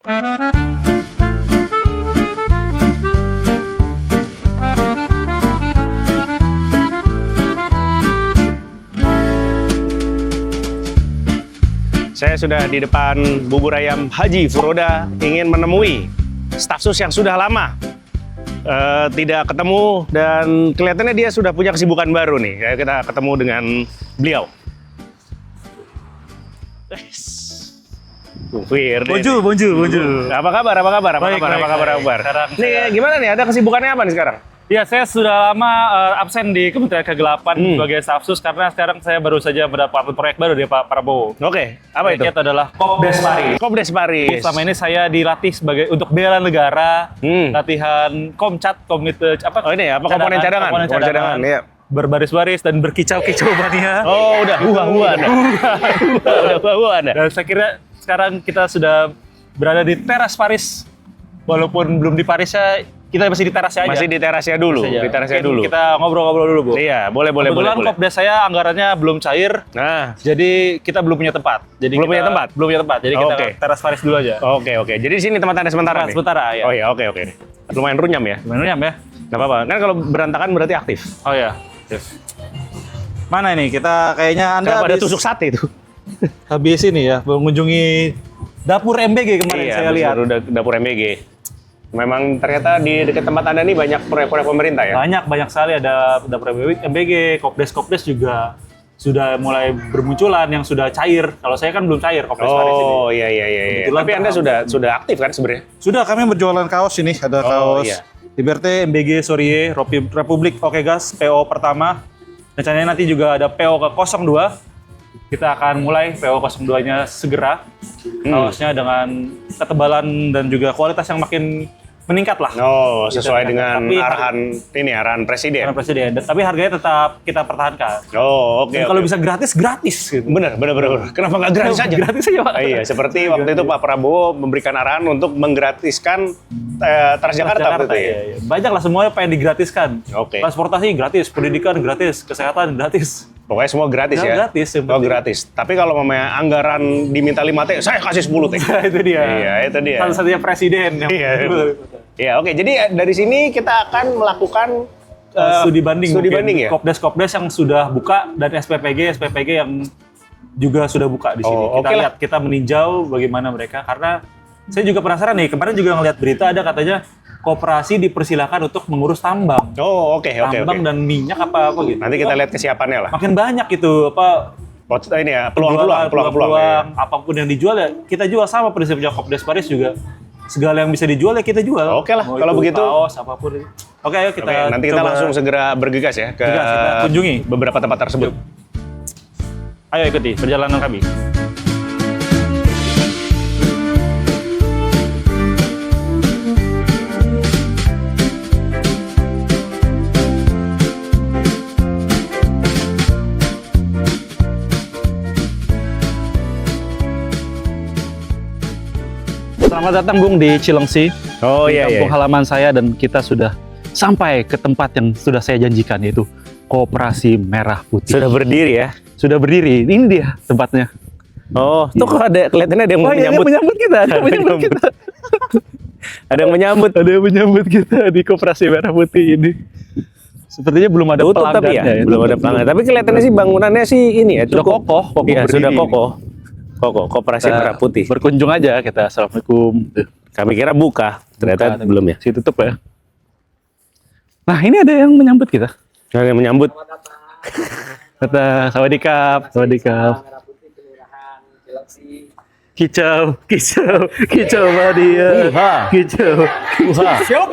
Saya sudah di depan bubur ayam Haji Furoda, ingin menemui staf sus yang sudah lama tidak ketemu dan kelihatannya dia sudah punya kesibukan baru nih. Kayak kita ketemu dengan beliau. Bonjour. Apa kabar? Baik. Nih gimana nih? Ada kesibukannya apa nih sekarang? Ya, saya sudah lama absen di Kementerian Kegelapan sebagai staf sus karena sekarang saya baru saja mendapat proyek baru dari Pak Prabowo. Oke, apa itu? Itu adalah Kopdes Paris. Kopdes Paris. Selama ini saya dilatih sebagai untuk bela negara, latihan komite apa? Oh ini ya, apa komponen cadangan? Komponen cadangan. Iya. Berbaris-baris dan berkicau-kicau mania. Oh, udah Anda. Dan saya kira sekarang kita sudah berada di teras Paris. Walaupun belum di Parisnya, kita masih di terasnya aja. Masih di terasnya dulu. Di terasnya dulu. Kita ngobrol-ngobrol dulu, Bu. Iya, boleh. Kebetulan Kopdes saya anggarannya belum cair. Nah, Jadi kita belum punya tempat. Belum punya tempat? Belum punya tempat. Jadi kita Oke. teras Paris dulu aja. oke. Jadi di sini tempat Anda sementara nih? Sementara, ya. Oh iya, oke. Lumayan runyam ya? Menurutnya ya? Nggak apa-apa. Kan kalau berantakan berarti aktif. Oh ya. Mana ini? Kita kayaknya Anda Kenapa ada habis, tusuk sate itu? habis ini ya, mengunjungi dapur MBG kemarin saya lihat. Iya, dapur MBG. Memang ternyata di dekat tempat Anda nih banyak proyek-proyek pemerintah ya? Banyak sekali ada dapur MBG, Kopdes juga sudah mulai bermunculan yang sudah cair. Kalau saya kan belum cair Kopdes Paris ini. Oh iya. Kebetulan Tapi Anda sudah aktif kan sebenarnya? Sudah, kami berjualan kaos ini. Ada kaos iya. Liberté, MBG, Sorie, Republik, Oke Gas, PO pertama. Rencananya nanti juga ada PO ke 02. Kita akan mulai PO 02-nya segera. Kaosnya dengan ketebalan dan juga kualitas yang makin meningkat lah. Oh, sesuai Gitu, dengan tapi arahan presiden. Karena presiden. Tapi harganya tetap kita pertahankan. Oh, oke. Dan kalau bisa gratis gitu. Bener. Kenapa nggak gratis aja? Gratis aja, Pak. Iya, seperti waktu itu Pak Prabowo memberikan arahan untuk menggratiskan Transjakarta waktu itu ya. Iya. Banyak lah semuanya pengen digratiskan. Oke. Transportasi gratis, pendidikan gratis, kesehatan gratis. Pokoknya semua gratis ya? Gratis. Oh, gratis. Tapi kalau mamanya anggaran diminta 5T, saya kasih 10T. Itu dia. Iya, itu dia. Satu-satunya presiden. Iya. Iya, oke. Jadi dari sini kita akan melakukan studi banding ya? Kopdes yang sudah buka dan SPPG yang juga sudah buka di sini. Oh, Kita lihat, kita meninjau bagaimana mereka karena saya juga penasaran nih. Kemarin juga ngeliat berita ada katanya koperasi dipersilakan untuk mengurus tambang. Oh, oke. Tambang dan minyak apa gitu. Nanti kita lihat kesiapannya lah. Makin banyak itu Ini ya, peluang-peluang ya. Apapun yang dijual ya kita jual, sama prinsipnya Kopdes Paris juga. Segala yang bisa dijual ya kita jual. Oke lah, kalau begitu. Kaos apapun. Oke, ayo kita nanti kita langsung segera bergegas ya ke kita kunjungi beberapa tempat tersebut. Ayo ikuti perjalanan kami. Selamat datang Bung di Cilengsi. Oh iya. Kampung halaman saya, dan kita sudah sampai ke tempat yang sudah saya janjikan, yaitu Koperasi Merah Putih. Sudah berdiri ya? Sudah berdiri. Ini dia tempatnya. Oh, tuh kok ada kelihatannya ada yang menyambut kita. Ada yang menyambut kita di Koperasi Merah Putih ini. Sepertinya belum ada pelanggannya. Tapi ya, belum ada pelanggan. Tapi kelihatannya sih bangunannya sih ini ya, sudah kokoh. Iya, sudah kokoh. Koperasi Merah Putih. Berkunjung aja kita. Assalamualaikum. Kami kira buka, ternyata belum ya. Si tutup ya. Nah, ini ada yang menyambut kita. Ada yang menyambut. Kata Sawadikap. Kicau Madia. Kicau. Siap.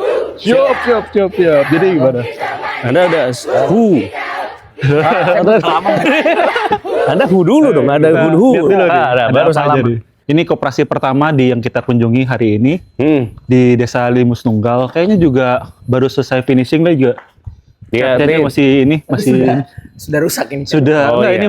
Jadi gimana? Anda dulu dong, ada hu. Baru saja. Ini koperasi pertama yang kita kunjungi hari ini di Desa Limus Nunggal. Kayaknya juga baru selesai finishing lah juga. Ya, masih sudah rusak ini. Sudah. Ini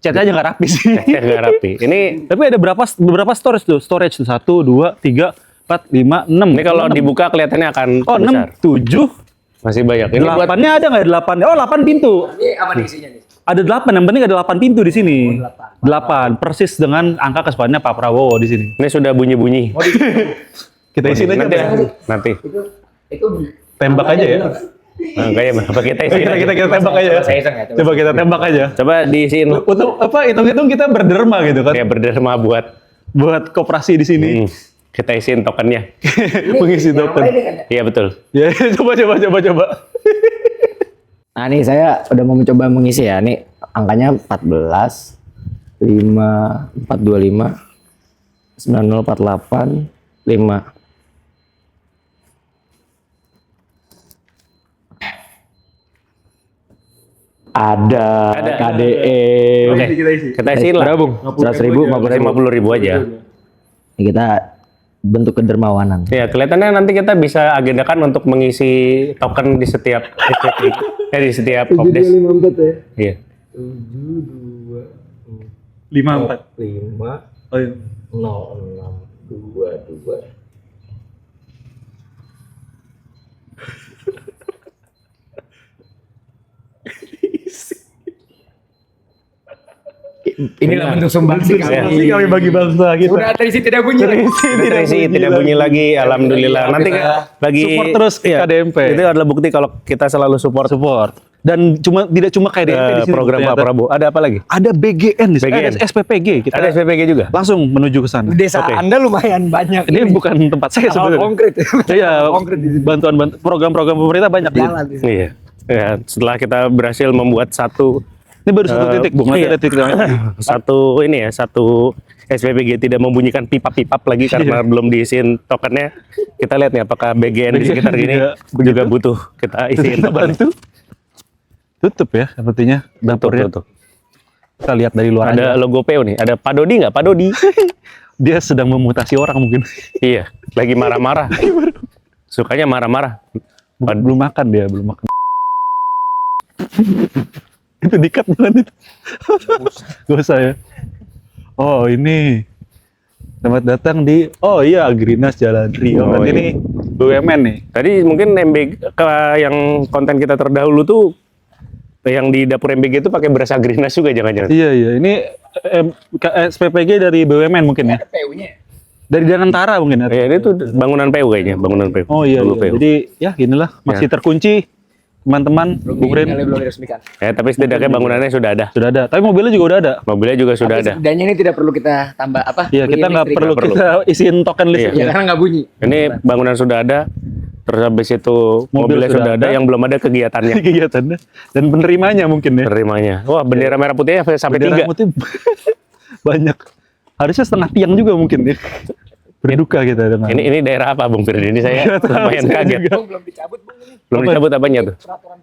catnya aja nggak rapi sih. Nggak rapi. Ini tapi ada beberapa storage tuh. 1, 2, 3, 4, 5, 6. Ini kalau dibuka kelihatannya akan besar. 6, 7. Masih banyak. Ini 8-nya ada nggak? 8. Oh, 8 pintu. Ini apa nih isinya nih? Ada 8, yang penting ada 8 pintu di sini. 8, persis dengan angka kesempatannya Pak Prabowo di sini. Ini sudah bunyi-bunyi. Kita isiin aja. Nanti ya. Nanti. Itu Tembak aja ya. Angkanya berapa kita isi? Kita tembak aja. saya iseng ya. Coba kita tembak aja. Coba diisiin. Untuk apa? Hitung-hitung kita berderma gitu kan. Ya berderma Buat koperasi di sini. kita isiin tokennya. Mengisi token. Iya betul. Ya, coba. Nah nih saya udah mau mencoba mengisi ya. Nih angkanya 14, 5, 425, 9048, 5. Ada KDE. Oke. Kita isiin lah. Berapa Bung? 100.000, 50.000 aja. Ini kita bentuk kedermawanan. Ya, kelihatannya nanti kita bisa agendakan untuk mengisi token di setiap di setiap Kopdes. 54 ya. Iya. 54. 5 Oh iya. 0622. Inilah bentuk sumbangsi kami. Kami bagi bangsa kita. Udah terisi tidak bunyi. Tidak bunyi lagi. Alhamdulillah. Nanti bagi Support terus KDMP. Itu adalah bukti kalau kita selalu support Dan tidak cuma KDMP di sini. program Pak Prabowo. Ada apa lagi? Ada BGN di sini. BGN. SPPG. Kita Ada SPPG juga. langsung menuju ke sana. Desa Oke. Anda lumayan banyak. Ini bukan tempat saya hal sebenarnya. konkret. Iya, Konkret di sini. bantuan program-program pemerintah banyak. Jalan. Iya. Ya, setelah kita berhasil membuat satu Ini baru satu titik, Bung. Nanti iya. ada titik lain. satu SPPG tidak membunyikan pipap-pipap lagi karena belum diisiin tokennya. Kita lihat nih apakah BGN di sekitar gini juga butuh kita isiin Kita tokennya. bantu. Tutup ya, sepertinya dapurnya. Tuh. Kita lihat dari luar Ada aja. logo PO nih. Ada Pak Dodi nggak? Pak Dodi. Dia sedang memutasi orang mungkin. Iya. Lagi marah-marah. Sukanya marah-marah. Belum makan dia, belum makan. Itu dikat bukan itu? Gak usah ya. Oh ini. Selamat datang di, oh iya Agrinas Jalan Rio. Oh, Berarti iya. ini BUMN nih. Tadi mungkin yang konten kita terdahulu tuh yang di dapur MBG itu pakai beras Agrinas juga jangan-jangan. Iya. Ini SPPG dari BUMN mungkin ya. PU-nya. Dari Danantara mungkin ya. Ya, ini tuh bangunan PU kayaknya, bangunan PU. Oh iya, Dulu PU. jadi ya inilah masih terkunci teman-teman, Bung Rin. Belum diresmikan. Ya, tapi setidaknya bangunannya sudah ada. Sudah ada, tapi mobilnya juga udah ada. Mobilnya juga sudah ada. Dan ini tidak perlu kita tambah apa? Iya, kita nggak perlu Nggak perlu. kita isiin token Iya. listrik. Ya karena nggak bunyi. Ini bangunan sudah ada. Terus habis itu mobilnya sudah ada, yang belum ada kegiatannya. Kegiatannya dan penerimanya mungkin ya. Penerimanya. Wah, bendera merah putihnya sampai Bendera 3. putih banyak. Harusnya setengah tiang juga mungkin ya. Berduka kita dengan. Ini daerah apa, Bung Firdi? Ini saya lumayan kaget. Belum dicabut Bung ini. Belum dicabut apanya tuh? Peraturan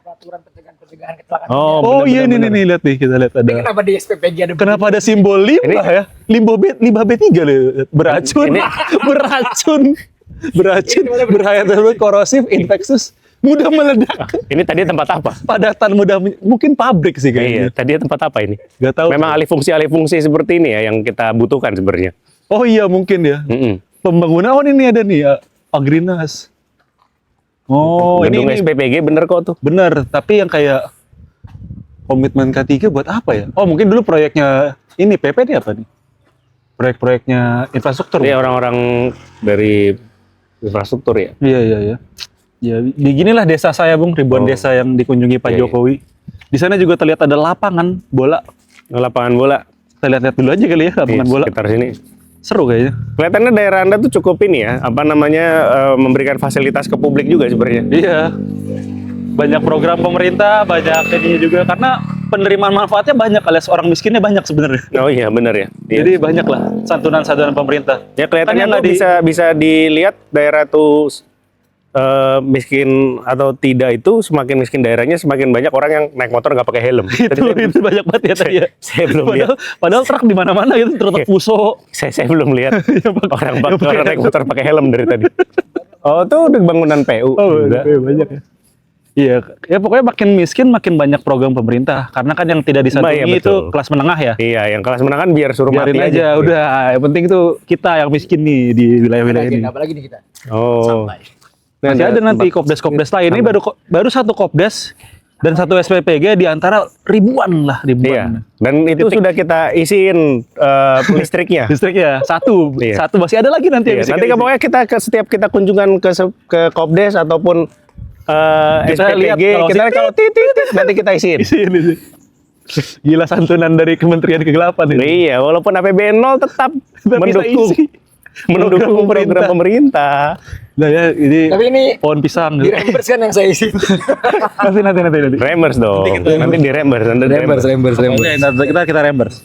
pencegahan kecelakaan. Oh iya ini lihat nih, kita lihat ada. Kenapa di SPPG ada Kenapa ada simbol limbah ya? Limbah B3 lihat. Beracun. Beracun, berbahaya, korosif, infeksius, mudah meledak. Ini tadi tempat apa? Padatan mudah, mungkin pabrik sih Iya, kayaknya. tadi tempat apa ini? Gak tahu. Memang alih fungsi seperti ini ya yang kita butuhkan sebenarnya. Oh iya mungkin ya. Pembangunan, oh ini ada nih Agrinas. Oh Gedung ini SPPG bener kok tuh. bener, tapi yang kayak komitmen K3 buat apa ya? Oh mungkin dulu proyeknya ini PP ini apa nih? Proyek-proyeknya infrastruktur. Ini orang-orang dari infrastruktur ya. Iya. Ya, beginilah desa saya, Bung. Ribuan desa yang dikunjungi Pak Iya, iya. Jokowi. Di sana juga terlihat ada lapangan bola. Lapangan bola. Kita lihat-lihat dulu aja kali ya, lapangan Iya, bola. sekitar sini. Seru kayaknya. Kelihatannya daerah Anda tuh cukup ini ya, apa namanya, memberikan fasilitas ke publik juga sebenarnya. Iya. Banyak program pemerintah, banyak ininya juga. Karena penerimaan manfaatnya banyak, alias orang miskinnya banyak sebenarnya. Oh iya, benar ya. Iya. Jadi banyak lah santunan-santunan pemerintah. Ya kelihatannya Kan yang tuh bisa dilihat daerah tuh miskin atau tidak itu semakin miskin daerahnya semakin banyak orang yang naik motor nggak pakai helm. itu banyak banget ya tadi ya. Saya belum lihat. Padahal truk di mana-mana gitu, truk Fuso. Saya belum lihat orang yang pakai naik motor pakai helm dari tadi. Oh tuh udah bangunan PU. Oh, juga. banyak ya. Iya, ya pokoknya makin miskin makin banyak program pemerintah. Karena kan yang tidak disandungi Iya, itu betul. kelas menengah ya. Iya, yang kelas menengah kan biar suruh Biarin mati aja, udah. Yang penting itu kita yang miskin nih di wilayah-wilayah ini. Apalagi nih kita. Oh. Masih ada nanti kopdes-kopdes lain. Ini baru satu kopdes Dan satu SPPG di antara ribuan lah, Iya. ribuan. Dan itu sudah kita isiin listriknya. Listriknya satu, Iya. satu masih ada lagi nanti. yang Iya, bisa nanti kita isi. pokoknya kita setiap kita kunjungan ke Kopdes ataupun Kita lihat SPPG, kalau kita kalau titit nanti kita isiin. Isiin, isiin. Gila santunan dari Kementerian Kegelapan ini. Iya, walaupun APBN 0 tetap Bisa mendukung isi. mendukung program pemerintah. Nah ya, ini Tapi ini pohon pisang. di reimburse kan yang saya isi. nanti. Reimburse dong. Nanti di reimburse, reimburse. Nanti kita reimburse.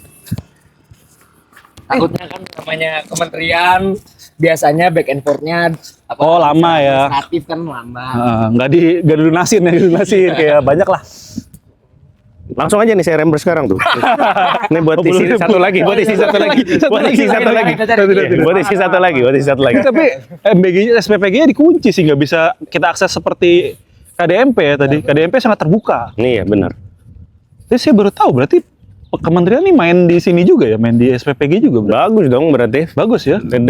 Takutnya kan namanya kementerian biasanya back and forth-nya Oh, lama ya. administratif kan lama. Nggak dilunasin ya, dilunasin kayak banyak lah. Langsung aja nih saya reimburse sekarang tuh. Ini buat isi satu lagi, buat isi satu lagi, buat isi satu lagi. Buat isi satu lagi, buat isi satu lagi. Tapi MBG-nya, SPPG-nya dikunci sih, nggak bisa kita akses seperti KDMP ya tadi. KDMP sangat terbuka. Iya, benar. Jadi saya baru tahu berarti kementerian ini main di sini juga ya, main di SPPG juga berarti. Bagus dong berarti. Bagus ya. Kan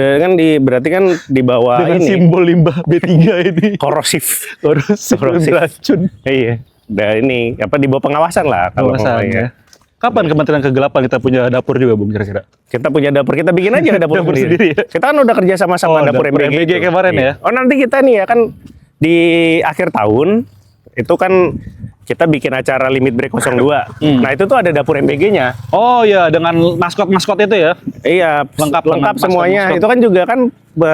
berarti kan di bawah Dengan ini simbol limbah B3 ini. korosif. Korosif beracun. Iya. Dan ini apa di bawah pengawasan lah kalau Kawasan ngomongnya. ya. Kapan Kementerian Kegelapan kita punya dapur juga, Bung, kira-kira? Kita punya dapur, kita bikin aja dapur, Dapur sendiri. sendiri ya? Kita kan udah kerja sama-sama dapur dapur MBG, MBG itu. kemarin Iya. ya? Oh nanti kita nih ya kan di akhir tahun itu kan kita bikin acara limit break 02. Nah itu tuh ada dapur MBG-nya. Oh ya, dengan maskot-maskot itu ya? Iya, Lengkap dengan semuanya. maskot. Itu kan juga kan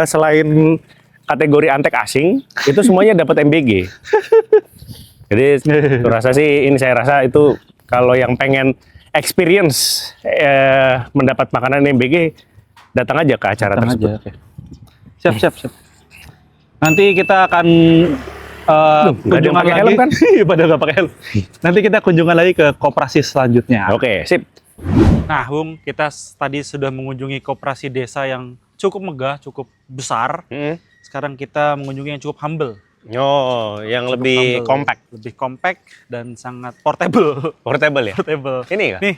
selain kategori antek asing, itu semuanya dapat MBG. Jadi saya rasa itu kalau yang pengen experience mendapat makanan MBG, datang aja ke acara Datang tersebut. aja, oke. Siap. Nanti kita akan nggak ada yang kunjungan pakai lagi. helm kan? Iya, pada nggak pakai helm. Nanti kita kunjungan lagi ke koperasi selanjutnya. Oke, sip. Nah, Bung, kita tadi sudah mengunjungi koperasi desa yang cukup megah, cukup besar. Sekarang kita mengunjungi yang cukup humble. Oh, yang Cukup lebih humble. compact. Lebih compact dan sangat portable. Portable ya? Portable. Ini ya? Nih,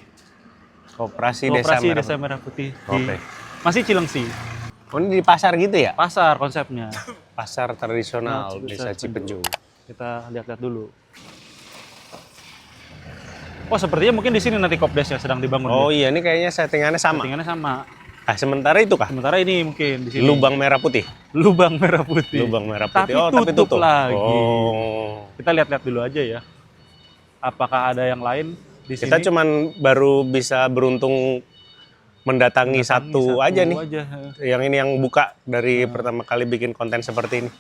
Koperasi koperasi Merah Desa Merah Putih. Oke. Masih Cilengsi. Oh, ini di pasar gitu ya? Pasar konsepnya. Pasar tradisional Nah, Desa Cipenju. Kita lihat-lihat dulu. Oh, sepertinya mungkin di sini nanti Kopdesnya sedang dibangun. Oh ya. iya, ini kayaknya settingannya sama. Settingannya sama. Ah, sementara itu kah? Sementara ini mungkin di sini. Lubang merah putih. Lubang merah putih. Lubang merah Tapi putih. tutup lagi. Oh. Kita lihat-lihat dulu aja ya. Apakah ada yang lain di sini? Kita cuman baru bisa beruntung mendatangi satu aja nih. Yang ini yang buka dari pertama kali bikin konten seperti ini.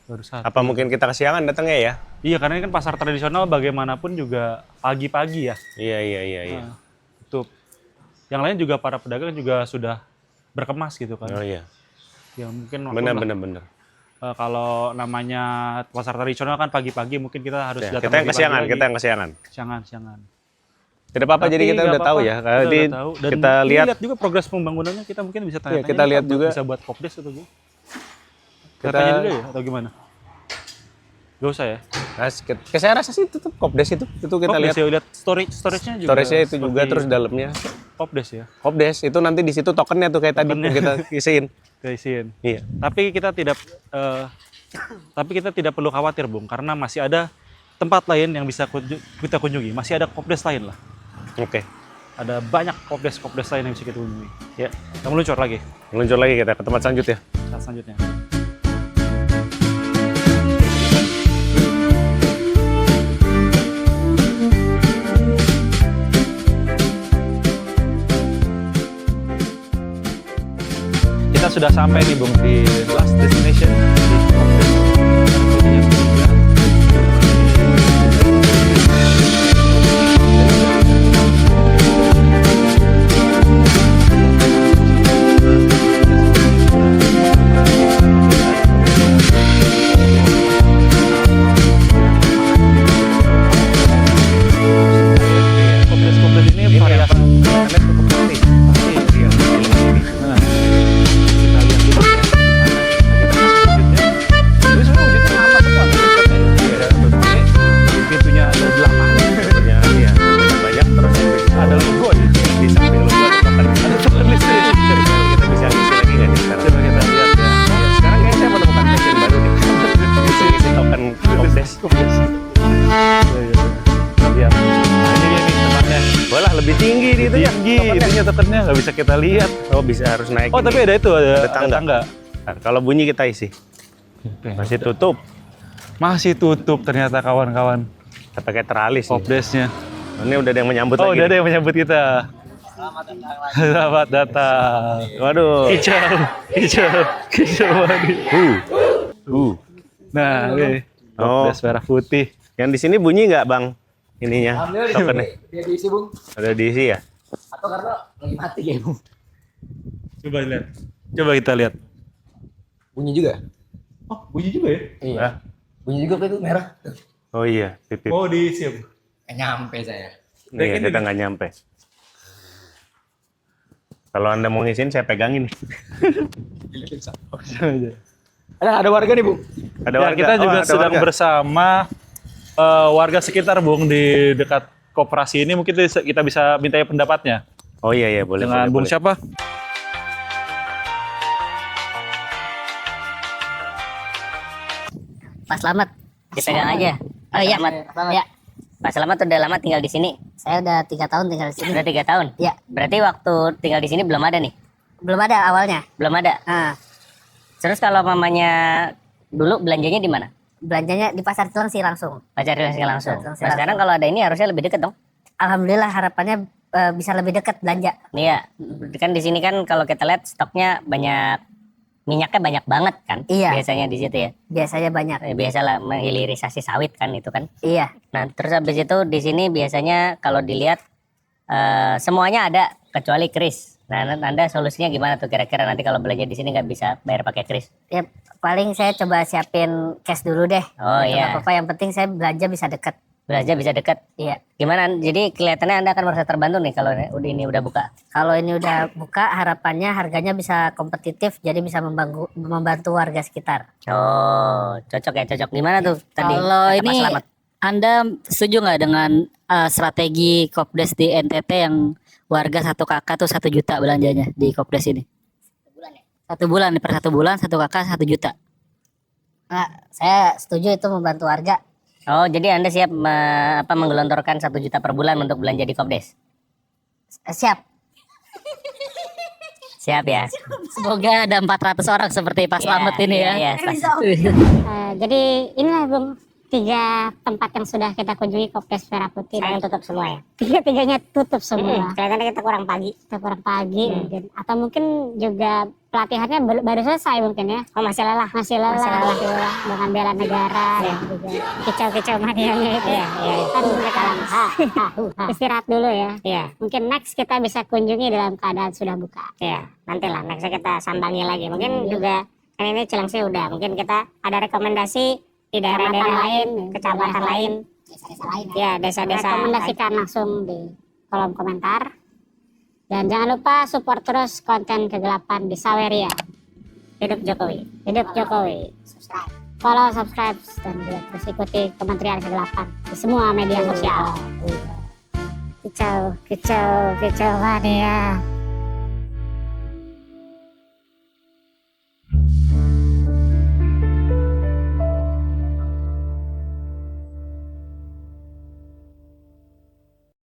Baru satu. Apa mungkin kita kesiangan datangnya ya? Iya, karena ini kan pasar tradisional bagaimanapun juga pagi-pagi ya. Iya. Nah, tutup. Yang lain juga para pedagang juga sudah berkemas gitu kan. Oh iya. Ya mungkin maklum lah. Benar. Kalau namanya pasar tradisional kan pagi-pagi mungkin kita harus Ya, datang kita yang lebih kesiangan, pagi kita yang lagi. kesiangan. Siangan. Tidak apa-apa, jadi Tapi kita nggak udah tahu apa-apa. ya. Kita Jadi udah tahu. Dan kita ini lihat juga progres pembangunannya, kita mungkin bisa tanya-tanya. kita lihat apa juga. bisa buat Kopdes atau gimana? Kita Kita- tanya dulu ya atau gimana? Gak usah ya. nah, saya rasa sih tetap Kopdes itu kita Kopdes lihat ya, lihat storage-nya juga. storage-nya itu juga seperti terus dalamnya Kopdes ya. Kopdes itu nanti di situ tokennya tuh kayak tadi Tokennya. kita isiin. Kita isiin. Iya. Tapi kita tidak perlu khawatir, Bung, karena masih ada tempat lain yang bisa kita kunjungi. Masih ada Kopdes lain lah. Oke. Ada banyak Kopdes lain yang bisa kita kunjungi. Ya, Kita meluncur lagi meluncur lagi kita ke tempat selanjutnya. saat selanjutnya. Kita sudah sampai nih, Bung, di last destination di Kopdes. Kopdes ini variasi Kalian cukup pasti. Nah, kita lihat dulu. ya tokennya, nggak bisa kita lihat. Oh bisa harus naik. Oh ini. tapi ada itu, ada tangga. tangga. Nah, kalau bunyi kita isi. Masih tutup. Masih tutup ternyata kawan-kawan. Kita pakai teralis nih. Kopdesnya. Ini udah ada yang menyambut Oh lagi. udah ada yang menyambut kita. Selamat datang. Waduh. Kicau banget. Nah, oke. Oh. Kopdes merah putih. Yang di sini bunyi nggak bang? Ininya tokennya. Dia diisi Bung. Ada diisi ya? Atau karena lagi mati ya Bung. Coba lihat. Coba kita lihat. Bunyi juga. Oh, bunyi juga ya? Iya. Nah. Bunyi juga itu merah. Oh iya, pipip. Oh, diisi ya, Bu? Nyampe saya. Iya, kita nggak nyampe. Kalau Anda mau ngisiin, saya pegangin. Ada warga nih Bung. Ada Ya, warga. kita juga ada sedang warga. bersama warga sekitar, Bung, di dekat koperasi ini. Mungkin kita bisa minta pendapatnya. Oh iya, iya, boleh. Dengan boleh, Bung boleh. siapa? Pak Slamet, dipegang aja. Oh iya, ya. Pak Slamet udah lama tinggal di sini. Saya udah 3 tahun tinggal di sini. Udah 3 tahun. Iya. Berarti waktu tinggal di sini belum ada nih. Belum ada awalnya. Belum ada. Ah, Terus kalau mamanya dulu belanjanya di mana? belanjanya di pasar Cilengsi langsung. Pacar langsung. Langsung. Nah, sekarang kalau ada ini harusnya lebih deket dong. Alhamdulillah harapannya bisa lebih dekat belanja. Iya, kan di sini kan kalau kita lihat stoknya banyak, minyaknya banyak banget kan. Iya. Biasanya di situ ya. Biasanya banyak. Biasalah menghilirisasi sawit kan itu kan. Iya. Nah, terus habis itu di sini biasanya kalau dilihat semuanya ada kecuali kris. Nah, Anda solusinya gimana tuh kira-kira nanti kalau belanja di sini nggak bisa bayar pakai kris? Ya paling saya coba siapin cash dulu deh. Oh, Itu iya. nggak apa-apa, yang penting saya belanja bisa dekat. Belanja bisa dekat. Iya. Gimana? Jadi kelihatannya Anda akan merasa terbantu nih kalau ini udah buka. Kalau ini udah buka, harapannya harganya bisa kompetitif, jadi bisa membantu warga sekitar. Oh, cocok ya, cocok. Gimana tuh tadi? Kalau kata Pak ini Slamet? Anda setuju nggak dengan strategi Kopdes di NTT yang warga 1 kakak tuh 1 juta belanjanya di Kopdes ini? 1 bulan per 1 bulan 1 kakak 1 juta. Nah, saya setuju itu membantu warga. Oh, jadi Anda siap menggelontorkan 1 juta per bulan untuk belanja di Kopdes? Siap. Siap ya. Semoga ada 400 orang seperti Pak Slamet ini ya. Iya, Jadi inilah Bung 3 tempat yang sudah kita kunjungi Kopdes Merah Putih dan tutup semua ya. tiga-tiganya tutup semua. Kelihatannya kita kurang pagi. Kita kurang pagi mungkin, atau mungkin juga pelatihannya baru selesai mungkin ya. Oh, masih lelah. Masih lelah dengan bela negara dan juga kicau-kicau manianya itu. Kan mereka istirahat dulu ya. Iya. Mungkin next kita bisa kunjungi dalam keadaan sudah buka. Iya, nantilah next kita sambangi lagi. Mungkin juga kan ini Cilengsi udah. Mungkin kita ada rekomendasi di daerah-daerah lain, kecamatan lain. Desa-desa lain. Ya, desa-desa. Rekomendasikan langsung di kolom komentar. Dan jangan lupa support terus konten kegelapan di Saweria. Hidup Jokowi. Hidup Jokowi. Follow, subscribe, dan juga terus ikuti Kementerian Kegelapan di semua media sosial. Kicau mania.